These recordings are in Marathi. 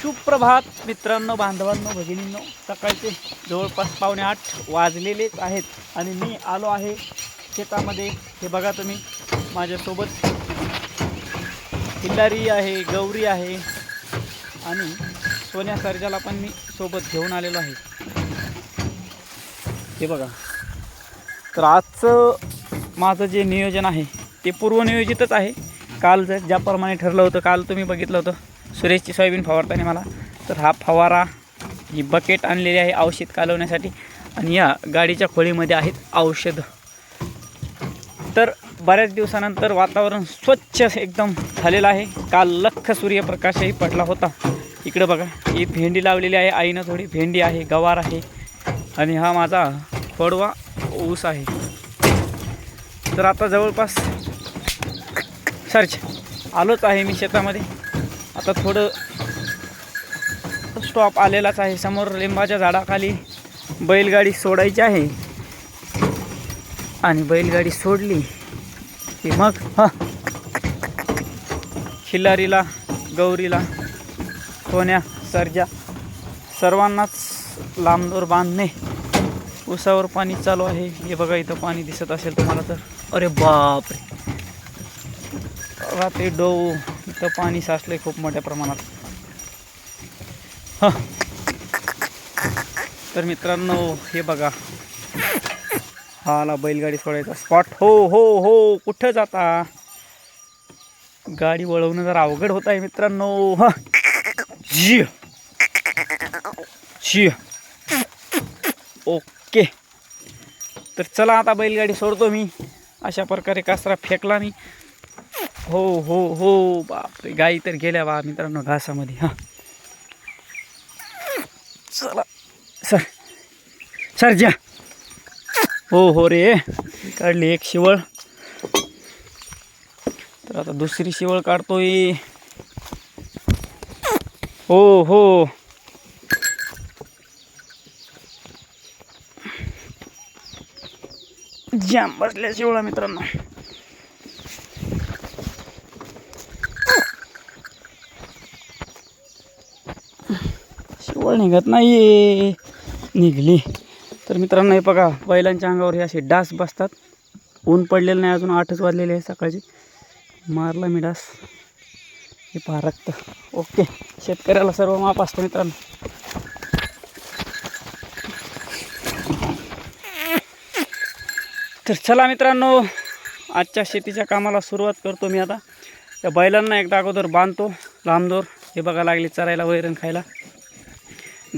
सुप्रभात मित्रांनो, बांधवांनो, भगिनींनो. सकाळचे जवळपास 7:45 वाजलेलेच आहेत आणि मी आलो आहे शेतामध्ये. हे बघा तुम्ही, माझ्यासोबत खिल्लारी आहे, गौरी आहे आणि सोन्या सर्जाला पण मी सोबत घेऊन आलेलो आहे. हे बघा. तर आजचं माझं जे नियोजन आहे ते पूर्वनियोजितच आहे. काल ज्याप्रमाणे ठरलं होतं, काल तुम्ही बघितलं होतं सुरेशची सोयाबीन फवारताना मला. तर हा फवारा, ही बकेट आणलेली आहे औषध कालवण्यासाठी आणि या गाडीच्या खोळीमध्ये आहेत औषधं. तर बऱ्याच दिवसानंतर वातावरण स्वच्छ एकदम झालेलं आहे. काल लख्ख सूर्यप्रकाशही पडला होता. इकडे बघा, ही भेंडी लावलेली आहे आईनं, थोडी भेंडी आहे, गवार आहे आणि हा माझा पडवा ऊस आहे. तर आता जवळपास सर्च आलोच आहे मी शेतामध्ये. आता थोडं स्टॉप आलेलाच आहे. समोर लिंबाच्या झाडाखाली बैलगाडी सोडायची आहे आणि बैलगाडी सोडली की मग खिल्लारीला, गौरीला, सोन्या, सर्जा सर्वांनाच लांबदोर बांधणे. उसावर पाणी चालू आहे. हे बघा, इथं पाणी दिसत असेल तुम्हाला तर. अरे बापरे, ते डोव इथं पाणी साचले खूप मोठ्या प्रमाणात. तर मित्रांनो, हे बघा, हा आला बैलगाडी सोडायचा स्पॉट. हो हो हो, कुठं जाता? गाडी वळवणं जरा अवघड होत आहे मित्रांनो. जी जी, ओके. तर चला, आता बैलगाडी सोडतो मी. अशा प्रकारे कासरा फेकला मी. हो हो हो, बापरे, गाई तर गेल्या बा मित्रांनो घासामध्ये. चला सर, सर्जा. हो हो रे, काढली एक शिवळ. तर आता दुसरी शिवळ काढतोय. हो हो, जाम बसल्या शिवळा मित्रांनो. शिवळ निघत नाही, निघली. तर मित्रांनो, हे बघा, बैलांच्या अंगावर हे असे डास बसतात. ऊन पडलेलं नाही अजून, 8च वाजलेले आहे सकाळची. मारला मी डास, हे पहा रक्त. ओके, शेतकऱ्याला सर्व माप असतं मित्रांनो. तर चला मित्रांनो, आजच्या शेतीच्या कामाला सुरुवात करतो मी आता. त्या बैलांना एकदा अगोदर बांधतो लांबदोर. हे बघा, लागली चरायला, वैरण खायला.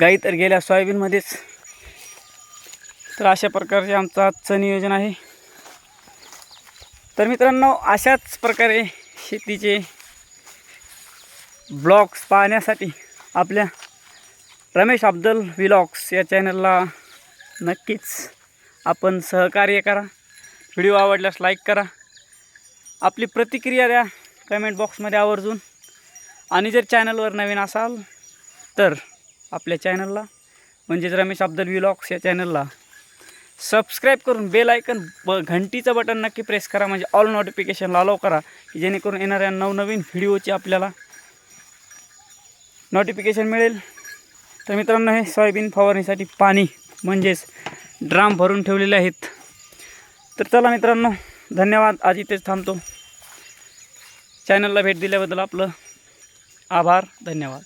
गाई तर गेल्या सोयाबीनमध्येच. तर अशा प्रकारचे आमचं आजचं नियोजन आहे. तर मित्रांनो, अशाच प्रकारे शेतीचे ब्लॉग्स पाहण्यासाठी आपल्या रमेश अफजल व्लॉग्स या चॅनलला नक्कीच आपण सहकार्य करा. व्हिडिओ आवडल्यास लाईक करा, आपली प्रतिक्रिया द्या कमेंट बॉक्समध्ये आवर्जून. आणि जर चॅनलवर नवीन असाल तर आपल्या चॅनलला, म्हणजेच रमेश अफजल व्लॉग्स या चॅनलला सबस्क्राईब करून बेल आयकन घंटीचं बटन नक्की प्रेस करा, म्हणजे ऑल नोटिफिकेशनला अलाव करा, की जेणेकरून येणाऱ्या नवनवीन व्हिडिओची आपल्याला नोटिफिकेशन मिळेल. तर मित्रांनो, हे सोयाबीन फवारणीसाठी पाणी म्हणजेच ड्राम भरून ठेवलेले आहेत. तर चला मित्रांनो, धन्यवाद. आज इथेच थांबतो. चॅनलला भेट दिल्याबद्दल आपलं आभार, धन्यवाद.